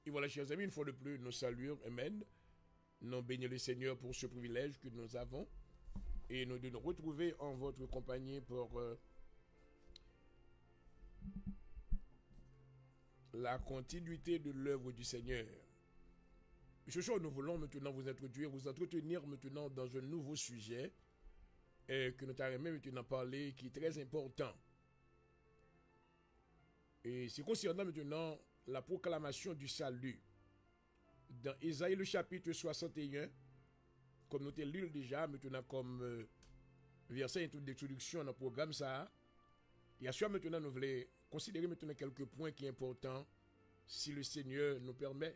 Et voilà, chers amis, une fois de plus, nous saluons, amen. Nous bénissons le Seigneur pour ce privilège que nous avons et nous de nous retrouver en votre compagnie pour la continuité de l'œuvre du Seigneur. Ce soir, nous voulons maintenant vous introduire, vous entretenir maintenant dans un nouveau sujet que nous allons maintenant parler, qui est très important. Et c'est concernant maintenant la proclamation du salut. Dans Isaïe le chapitre 61, comme nous t'ai lu déjà, maintenant comme verset d'introduction dans le programme ça, et à ce maintenant nous voulons considérer maintenant quelques points qui sont importants, si le Seigneur nous permet.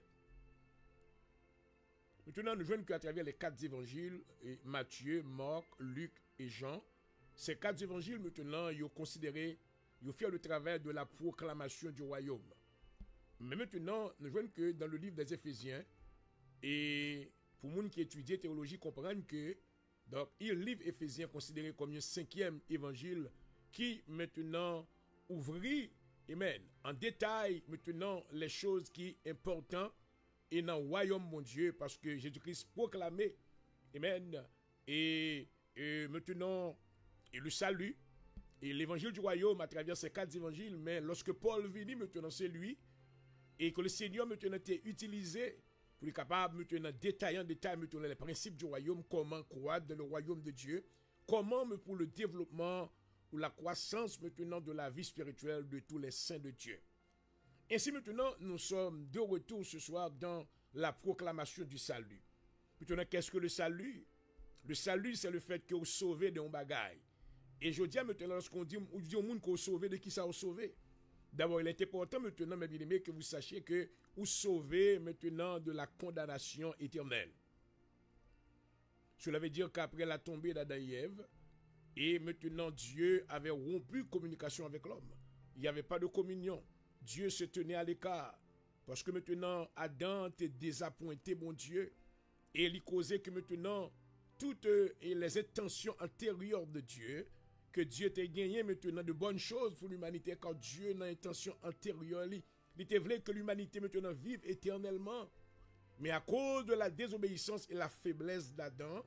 Maintenant, nous voyons qu'à travers les 4 évangiles, Matthieu, Marc, Luc et Jean, ces 4 évangiles, maintenant, ils ont considéré, ils ont fait le travail de la proclamation du royaume. Mais maintenant, nous voyons que dans le livre des Éphésiens, et pour les gens qui étudient théologie, comprennent que donc, il livre Éphésiens considéré comme un 5e évangile qui maintenant ouvrit, amen, en détail maintenant les choses qui sont importantes et dans le royaume mon Dieu, parce que Jésus-Christ proclamé, amen, et maintenant, et le salut, et l'évangile du royaume à travers ces 4 évangiles, mais lorsque Paul vit, maintenant c'est lui, et que le Seigneur maintenant était utilisé pour être capable maintenant détailler en détail maintenant les principes du royaume, comment croître dans le royaume de Dieu, comment pour le développement ou la croissance maintenant de la vie spirituelle de tous les saints de Dieu. Ainsi maintenant, nous sommes de retour ce soir dans la proclamation du salut. Maintenant, qu'est-ce que le salut? Le salut, c'est le fait que vous sauvez de un bagaille. Et je dis maintenant, lorsqu'on dit au monde qu'on sauvé, de qui ça vous sauvé? D'abord, il est important maintenant, mes bien-aimés, que vous sachiez que vous sauvez maintenant de la condamnation éternelle. Cela veut dire qu'après la tombée d'Adam et Ève, et maintenant Dieu avait rompu communication avec l'homme. Il n'y avait pas de communion. Dieu se tenait à l'écart. Parce que maintenant, Adam était désappointé, mon Dieu. Et il causait que maintenant, toutes les intentions antérieures de Dieu, que Dieu t'a gagné maintenant de bonnes choses pour l'humanité, quand Dieu n'a intention antérieure, il était voulu que l'humanité maintenant vive éternellement. Mais à cause de la désobéissance et la faiblesse d'Adam,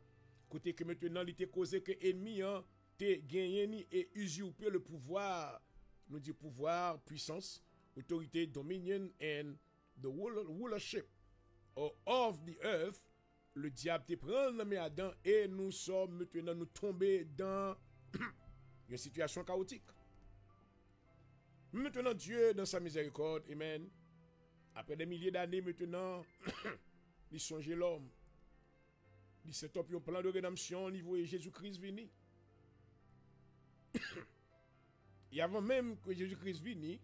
côté que maintenant il était causé que l'ennemi a gagné et usurpé le pouvoir, nous dit pouvoir, puissance, autorité, dominion and the rulership of the earth. Le diable te prend le Adam et nous sommes maintenant nous tombés dans une situation chaotique. Maintenant Dieu dans sa miséricorde, amen. Après des milliers d'années maintenant, il songe l'homme. Il set up un plan de rédemption au niveau de Jésus-Christ venu. Et avant même que Jésus-Christ vienne,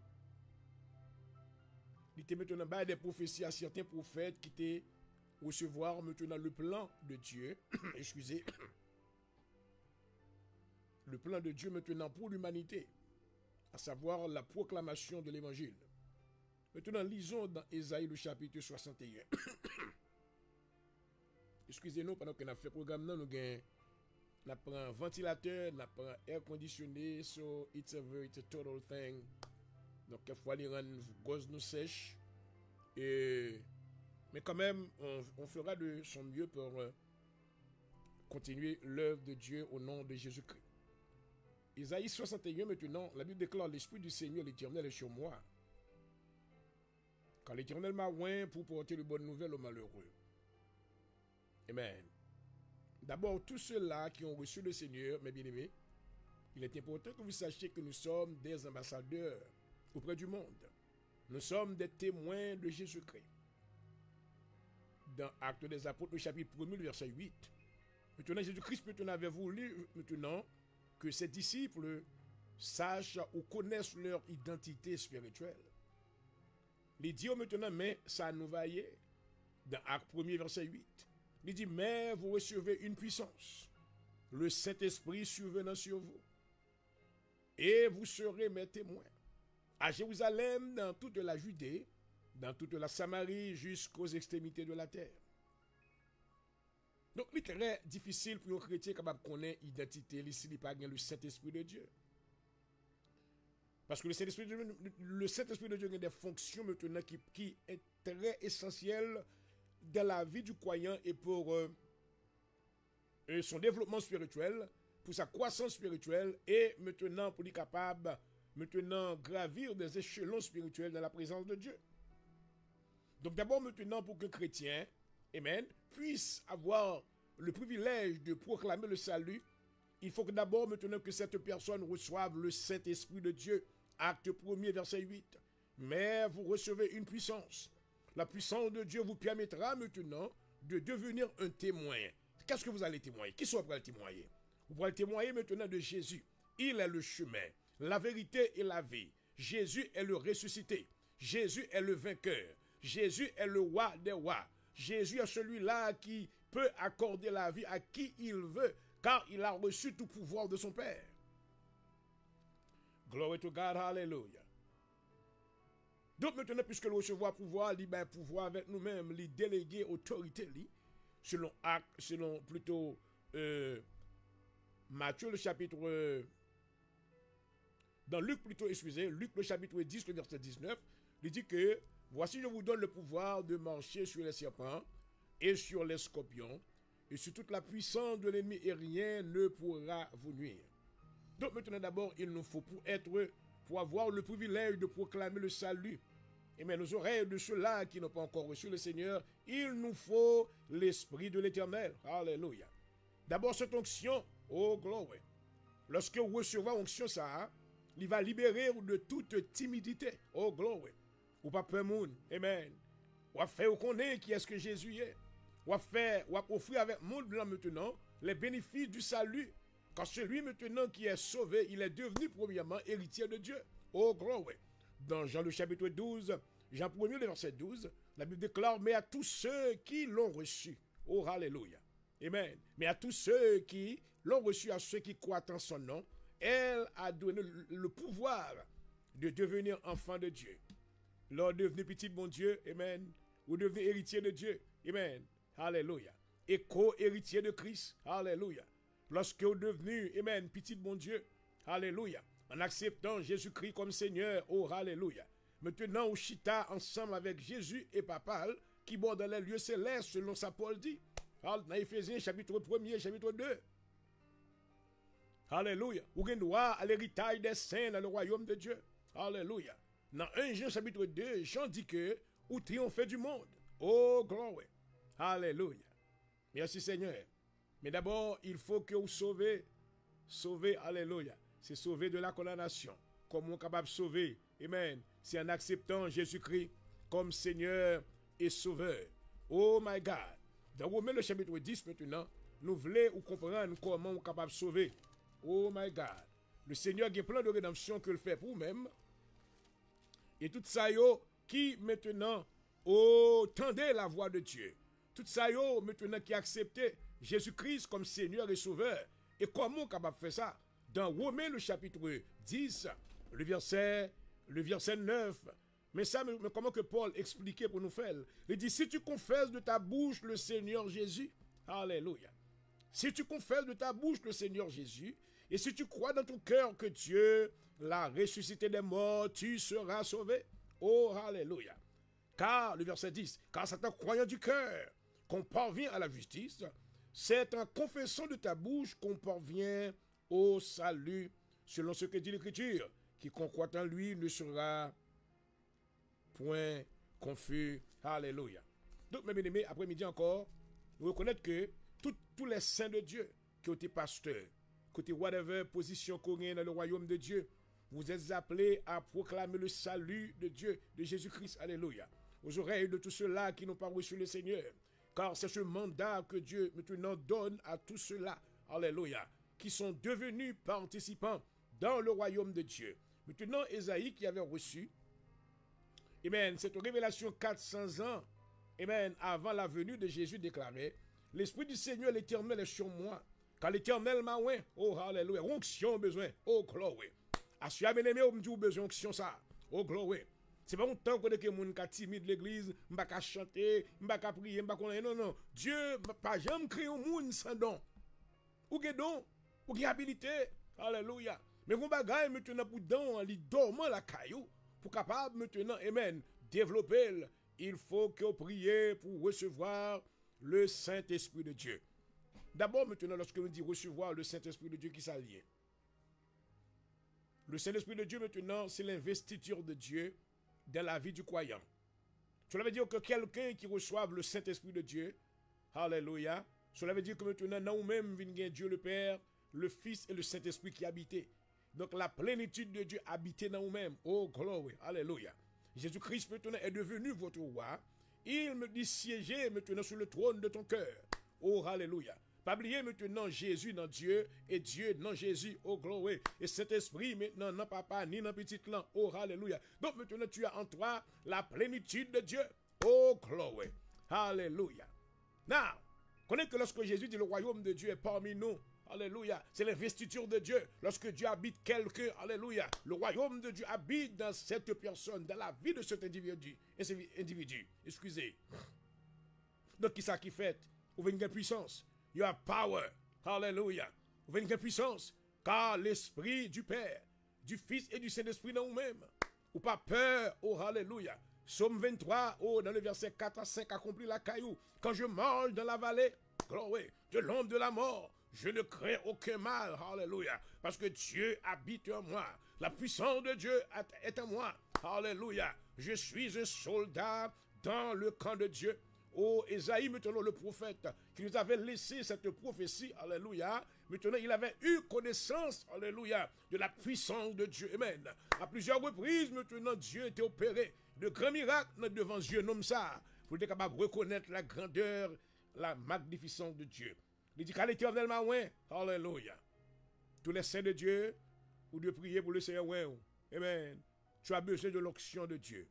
il était maintenant bas des prophéties à certains prophètes qui étaient recevoir maintenant le plan de Dieu. Excusez. Le plan de Dieu maintenant pour l'humanité, à savoir la proclamation de l'évangile. Maintenant, lisons dans Ésaïe le chapitre 61. Excusez-nous, pendant qu'on a fait le programme, nous avons un ventilateur, nous avons un air conditionné, so it's a total thing. Donc, quelquefois, les gosses nous sèchent. Mais quand même, on fera de son mieux pour continuer l'œuvre de Dieu au nom de Jésus-Christ. Isaïe 61, maintenant, la Bible déclare: l'Esprit du Seigneur, l'Éternel, est sur moi. Quand l'Éternel m'a oint pour porter de bonnes nouvelles aux malheureux. Amen. D'abord, tous ceux-là qui ont reçu le Seigneur, mes bien-aimés, il est important que vous sachiez que nous sommes des ambassadeurs auprès du monde. Nous sommes des témoins de Jésus-Christ. Dans Actes des Apôtres, le chapitre 1er, verset 8. Maintenant, Jésus-Christ maintenant avait voulu maintenant que ses disciples sachent ou connaissent leur identité spirituelle. Il dit maintenant, mais ça nous va y est. Dans Acte 1er, verset 8. Il dit, mais vous recevez une puissance, le Saint-Esprit survenant sur vous, et vous serez mes témoins, à Jérusalem, dans toute la Judée, dans toute la Samarie, jusqu'aux extrémités de la terre. Donc, il est très difficile pour un chrétien capable de connaître l'identité, s'il n'a pas le Saint-Esprit de Dieu. Parce que le Saint-Esprit de Dieu a des fonctions maintenant qui est très essentielles dans la vie du croyant et pour son développement spirituel, pour sa croissance spirituelle et maintenant pour être capable maintenant gravir des échelons spirituels dans la présence de Dieu. Donc d'abord maintenant pour que chrétien, amen, puisse avoir le privilège de proclamer le salut, il faut que d'abord maintenant que cette personne reçoive le Saint-Esprit de Dieu. Acte 1er, verset 8. Mais vous recevez une puissance. La puissance de Dieu vous permettra maintenant de devenir un témoin. Qu'est-ce que vous allez témoigner? Qui sont prêts à témoigner? Vous pourrez témoigner maintenant de Jésus. Il est le chemin, la vérité et la vie. Jésus est le ressuscité. Jésus est le vainqueur. Jésus est le roi des rois. Jésus est celui-là qui peut accorder la vie à qui il veut, car il a reçu tout pouvoir de son Père. Glory to God, hallelujah. Donc maintenant, puisque le recevoir pouvoir, il ben pouvoir avec nous-mêmes, lui déléguer autorité, selon plutôt Matthieu le chapitre, dans Luc plutôt, excusez, Luc le chapitre 10, le verset 19, il dit que, voici je vous donne le pouvoir de marcher sur les serpents et sur les scorpions et sur toute la puissance de l'ennemi et rien ne pourra vous nuire. Donc maintenant d'abord, il nous faut pour avoir le privilège de proclamer le salut, et mais nos oreilles de ceux-là qui n'ont pas encore reçu le Seigneur, il nous faut l'Esprit de l'Éternel. Alléluia. D'abord cette onction, oh glory. Lorsque vous recevez l'onction, ça, il va libérer de toute timidité. Oh glory. Ou pas peur moun. Amen. Ou à faire connaître qui est-ce que Jésus est. ou à offrir avec monde blanc maintenant les bénéfices du salut. Car celui maintenant qui est sauvé, il est devenu premièrement héritier de Dieu. Oh, gloire. Dans Jean le chapitre 12, Jean 1er, le verset 12, la Bible déclare, mais à tous ceux qui l'ont reçu. Oh, alléluia. Amen. Mais à tous ceux qui l'ont reçu, à ceux qui croient en son nom, elle a donné le pouvoir de devenir enfant de Dieu. Leur devenez petit bon Dieu, amen. Vous devenez héritier de Dieu, amen. Alléluia. Et co-héritier de Christ, alléluia. Lorsque vous devenez, amen, petit bon Dieu, alléluia. En acceptant Jésus-Christ comme Seigneur, oh, alléluia. Maintenant, vous chita ensemble avec Jésus et Papa, qui bord dans les lieux célestes, selon sa Paul dit. Dans Éphésiens, chapitre 1er, chapitre 2. Alléluia. Vous avez droit à l'héritage des saints dans le royaume de Dieu. Alléluia. Dans 1 Jean, chapitre 2, Jean dit que vous triomphez du monde. Oh, gloire. Alléluia. Merci Seigneur. Mais d'abord, il faut que vous sauvez. Sauver, alléluia. C'est sauver de la condamnation. Comment on est capable de sauver? Amen. C'est en acceptant Jésus-Christ comme Seigneur et Sauveur. Oh my God. Dans Romains le chapitre 10 maintenant, nous voulons comprendre comment on est capable de sauver. Oh my God. Le Seigneur a un plan de rédemption que le fait pour vous-même. Et tout ça yo qui maintenant tendez la voix de Dieu. Tout ça yo maintenant qui accepté Jésus-Christ comme Seigneur et Sauveur. Et comment on est capable de faire ça? Dans Romains le chapitre 10, le verset 9. Mais ça, comment que Paul expliquait pour nous faire? Il dit, si tu confesses de ta bouche le Seigneur Jésus, alléluia. Si tu confesses de ta bouche le Seigneur Jésus, et si tu crois dans ton cœur que Dieu l'a ressuscité des morts, tu seras sauvé. Oh, alléluia. Car, le verset 10, car c'est en croyant du cœur qu'on parvient à la justice, c'est en confessant de ta bouche qu'on parvient au salut, selon ce que dit l'Écriture. Quiconque croit en lui ne sera point confus. Alléluia. Donc, mes bien-aimés, après-midi encore, nous reconnaître que tous les saints de Dieu, qui ont été pasteurs, côté whatever position qu'on a dans le royaume de Dieu, vous êtes appelés à proclamer le salut de Dieu, de Jésus-Christ. Alléluia. Aux oreilles de tous ceux-là qui n'ont pas reçu le Seigneur. Car c'est ce mandat que Dieu maintenant donne à tous ceux-là. Alléluia. Qui sont devenus participants dans le royaume de Dieu. Maintenant, Ésaïe qui avait reçu, amen, cette révélation 400 ans, amen, avant la venue de Jésus déclarait, l'Esprit du Seigneur l'Éternel est sur moi, car l'Éternel m'a oint, oh alléluia, onction besoin, oh gloire. À ce bien-aimé, on me dit besoin onction ça, oh gloire. C'est pas longtemps qu'on est que moun ka timide l'église, m'pa ka chanter, m'pa ka prier, m'pa ka non. Dieu pas jamais créé un monde sans don. Ou gen don, ou gen habilité, alléluia. Mais vous bagay maintenant pour don, li dormant la caillou, pour capable maintenant, amen, développer, il faut que vous priez pour recevoir le Saint-Esprit de Dieu. D'abord maintenant, lorsque on dit recevoir le Saint-Esprit de Dieu, qui ça lié? Le Saint-Esprit de Dieu maintenant, c'est l'investiture de Dieu dans la vie du croyant. Cela veut dire que quelqu'un qui reçoive le Saint-Esprit de Dieu, alléluia, cela veut dire que maintenant, nous-mêmes, vient Dieu le Père, le Fils et le Saint-Esprit qui habitent. Donc la plénitude de Dieu habite dans nous-mêmes. Oh, gloire, alléluia. Jésus-Christ maintenant est devenu votre roi. Il me dit siéger maintenant sur le trône de ton cœur. Oh, alléluia. Pas oublier maintenant Jésus dans Dieu et Dieu dans Jésus. Oh, gloire. Et cet esprit maintenant non papa ni dans petit clan. Oh, alléluia. Donc maintenant tu as en toi la plénitude de Dieu. Oh, gloire. Alléluia. Now, connaissez que lorsque Jésus dit le royaume de Dieu est parmi nous. Alléluia. C'est l'investiture de Dieu. Lorsque Dieu habite quelqu'un, alléluia. Le royaume de Dieu habite dans cette personne, dans la vie de cet individu. Excusez. Donc, qui ça qui fait? Vous avez une puissance. You have power. Alléluia. Vous avez une puissance. Car l'esprit du Père, du Fils et du Saint-Esprit dans vous-même. Ou pas peur. Oh, alléluia. Psaume 23, oh, dans le verset 4 à 5, accomplit la caillou. Quand je marche dans la vallée, gloire, de l'ombre de la mort, je ne crains aucun mal. Alléluia. Parce que Dieu habite en moi. La puissance de Dieu est en moi. Alléluia. Je suis un soldat dans le camp de Dieu. Oh, Ésaïe, maintenant le prophète, qui nous avait laissé cette prophétie, alléluia, maintenant il avait eu connaissance, alléluia, de la puissance de Dieu. Amen. À plusieurs reprises, maintenant Dieu était opéré de grands miracles devant Dieu, nomme ça, pour être capable de reconnaître la grandeur, la magnificence de Dieu. Il dit qu'à l'Éternel m'a ouin. Alléluia. Tous les saints de Dieu, ou de prier pour le Seigneur ouin. Amen. Tu as besoin de l'onction de Dieu.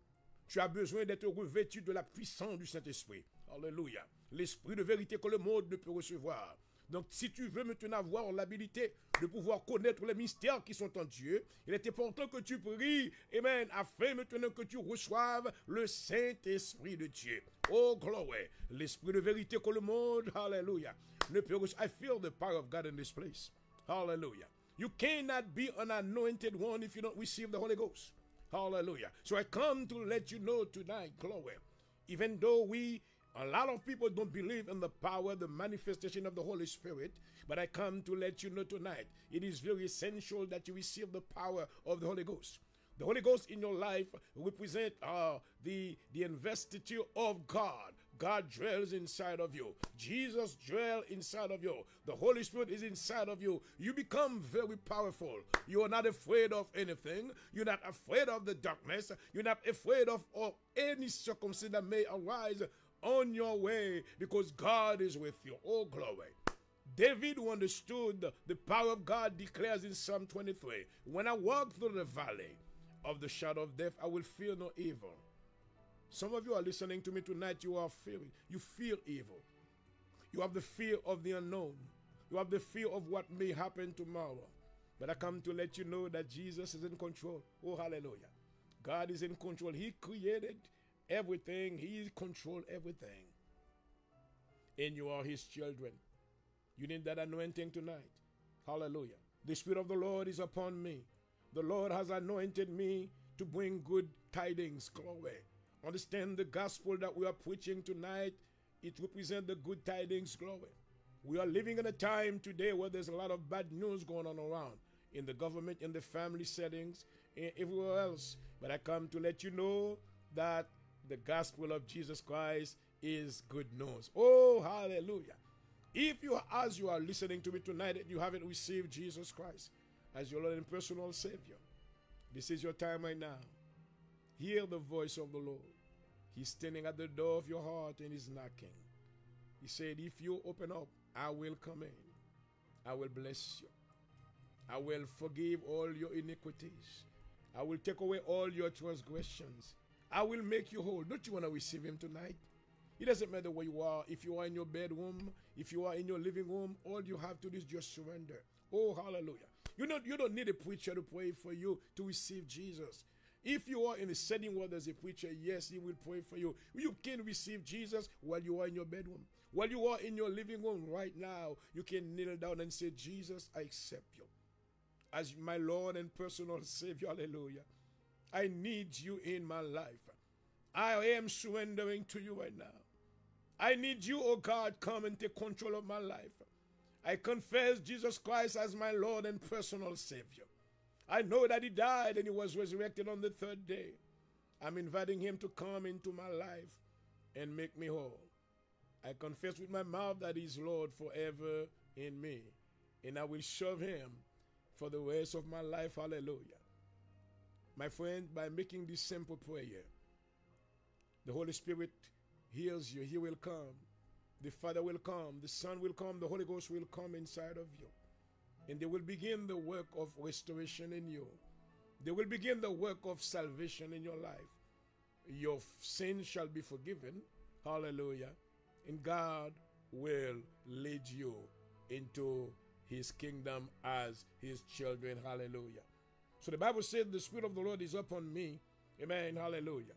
Tu as besoin d'être revêtu de la puissance du Saint-Esprit. Alléluia. L'esprit de vérité que le monde ne peut recevoir. Donc, si tu veux maintenant avoir l'habilité de pouvoir connaître les mystères qui sont en Dieu, il est important que tu pries, amen, afin maintenant que tu reçoives le Saint-Esprit de Dieu. Oh, glory. L'esprit de vérité que le monde, hallelujah, ne peut recevoir. I feel the power of God in this place. Hallelujah. You cannot be an anointed one if you don't receive the Holy Ghost. Hallelujah. So I come to let you know tonight, glory, even though a lot of people don't believe in the power, the manifestation of the Holy Spirit, but I come to let you know tonight, it is very essential that you receive the power of the Holy Ghost. The Holy Ghost in your life represent the investiture of God. God dwells inside of you. Jesus dwells inside of you. The Holy Spirit is inside of you. You become very powerful. You are not afraid of anything. You're not afraid of the darkness. You're not afraid of any circumstance that may arise on your way, because God is with you. Oh, glory. David, who understood the power of God, declares in Psalm 23, when I walk through the valley of the shadow of death, I will fear no evil. Some of you are listening to me tonight, you are fearing. You fear evil. You have the fear of the unknown. You have the fear of what may happen tomorrow. But I come to let you know that Jesus is in control. Oh, hallelujah. God is in control. He created everything. He controls everything. And you are his children. You need that anointing tonight. Hallelujah. The Spirit of the Lord is upon me. The Lord has anointed me to bring good tidings. Glory. Understand the gospel that we are preaching tonight. It represents the good tidings. Glory. We are living in a time today where there's a lot of bad news going on around. In the government, in the family settings, and everywhere else. But I come to let you know that the gospel of Jesus Christ is good news. Oh, hallelujah. If you, as you are listening to me tonight, and you haven't received Jesus Christ as your Lord and personal Savior, this is your time right now. Hear the voice of the Lord. He's standing at the door of your heart and he's knocking. He said, if you open up, I will come in. I will bless you. I will forgive all your iniquities. I will take away all your transgressions. I will make you whole. Don't you want to receive him tonight? It doesn't matter where you are. If you are in your bedroom, if you are in your living room, all you have to do is just surrender. Oh, hallelujah. You don't need a preacher to pray for you to receive Jesus. If you are in a setting where there's a preacher, yes, he will pray for you. You can receive Jesus while you are in your bedroom. While you are in your living room right now, you can kneel down and say, Jesus, I accept you as my Lord and personal Savior. Hallelujah. I need you in my life. I am surrendering to you right now. I need you, oh God, come and take control of my life. I confess Jesus Christ as my Lord and personal Savior. I know that he died and he was resurrected on the third day. I'm inviting him to come into my life and make me whole. I confess with my mouth that he's Lord forever in me. And I will serve him for the rest of my life. Hallelujah. My friend, by making this simple prayer, the Holy Spirit hears you. He will come. The Father will come. The Son will come. The Holy Ghost will come inside of you. And they will begin the work of restoration in you. They will begin the work of salvation in your life. Your sins shall be forgiven. Hallelujah. And God will lead you into his kingdom as his children. Hallelujah. So the Bible said the Spirit of the Lord is upon me. Amen. Hallelujah.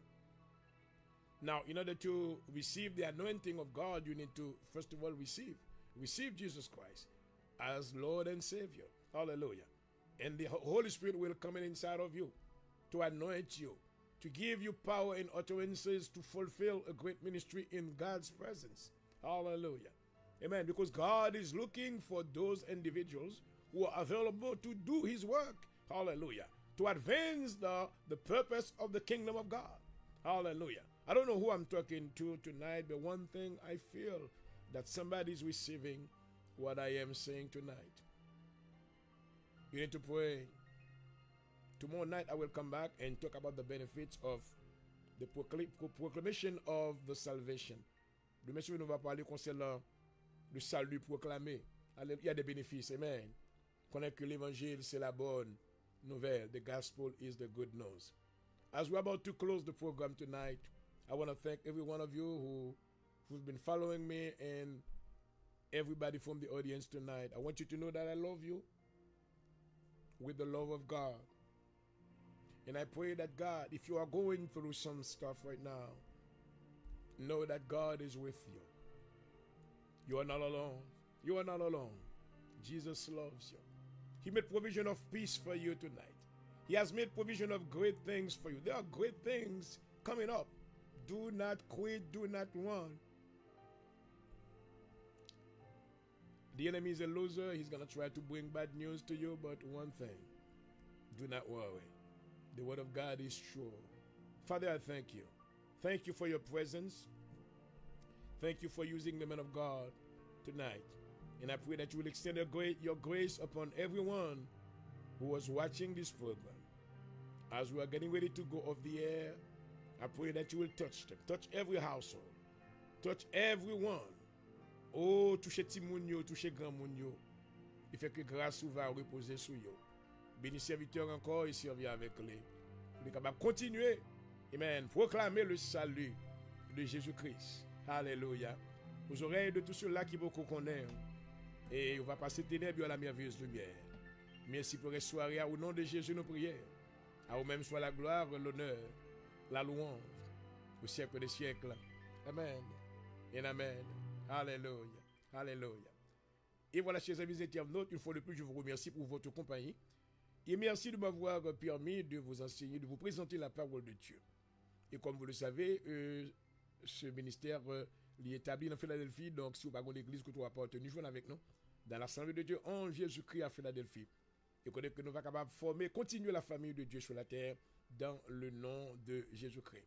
Now, in order to receive the anointing of God, you need to, first of all, receive Jesus Christ as Lord and Savior. Hallelujah. And the Holy Spirit will come in inside of you to anoint you, to give you power and utterances to fulfill a great ministry in God's presence. Hallelujah. Amen. Because God is looking for those individuals who are available to do his work. Hallelujah. To advance the purpose of the kingdom of God. Hallelujah. I don't know who I'm talking to tonight, but one thing I feel that somebody's receiving what I am saying tonight. You need to pray. Tomorrow night I will come back and talk about the benefits of the proclamation of the salvation. Demain soir, nous va parler concernant le salut proclamé. Il y a des bénéfices. Amen. Connaître que l'évangile, c'est la bonne nouvelle. The gospel is the good news. As we're about to close the program tonight, I want to thank every one of you who's been following me and everybody from the audience tonight. I want you to know that I love you with the love of God. And I pray that God, if you are going through some stuff right now, know that God is with you. You are not alone. You are not alone. Jesus loves you. He made provision of peace for you tonight. He has made provision of great things for you. There are great things coming up. Do not quit. Do not run. The enemy is a loser. He's going to try to bring bad news to you. But one thing, do not worry. The word of God is true. Father, I thank you. Thank you for your presence. Thank you for using the man of God tonight. And I pray that you will extend your grace upon everyone who was watching this program. As we are getting ready to go off the air, I pray that you will touch them. Touch every household. Touch everyone. Oh, touchez petit moun yo, touchez grand moun yo. Il fait que grâce va reposer sur yo. Bénis serviteur encore et servir avec lui. Il est capable de continuer. Amen. Proclamer le salut de Jésus-Christ. Alléluia. Aux oreilles de tous ceux-là qui beaucoup connaissent. Et on va passer ténèbres à la merveilleuse lumière. Merci pour cette soirée. Au nom de Jésus, nos prières. À vous-même soit la gloire, l'honneur, la louange, au siècle des siècles. Amen. Et amen. Alléluia. Alléluia. Et voilà, chers amis internautes, une fois de plus, je vous remercie pour votre compagnie. Et merci de m'avoir permis de vous enseigner, de vous présenter la parole de Dieu. Et comme vous le savez, ce ministère est établi dans Philadelphie. Donc, si vous n'avez pas l'église que vous appartenez, jouez avec nous dans l'Assemblée de Dieu en Jésus-Christ à Philadelphie. Et connaître que nous sommes capables de former, continuer la famille de Dieu sur la terre dans le nom de Jésus-Christ.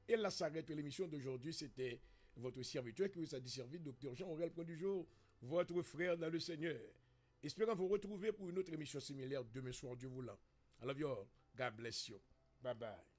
Et là s'arrête l'émission d'aujourd'hui. C'était votre serviteur qui vous a desservi, Dr. Jean-Aurel Point du Jour, votre frère dans le Seigneur. Espérons vous retrouver pour une autre émission similaire demain soir, Dieu voulant. I love you all. God bless you. Bye bye.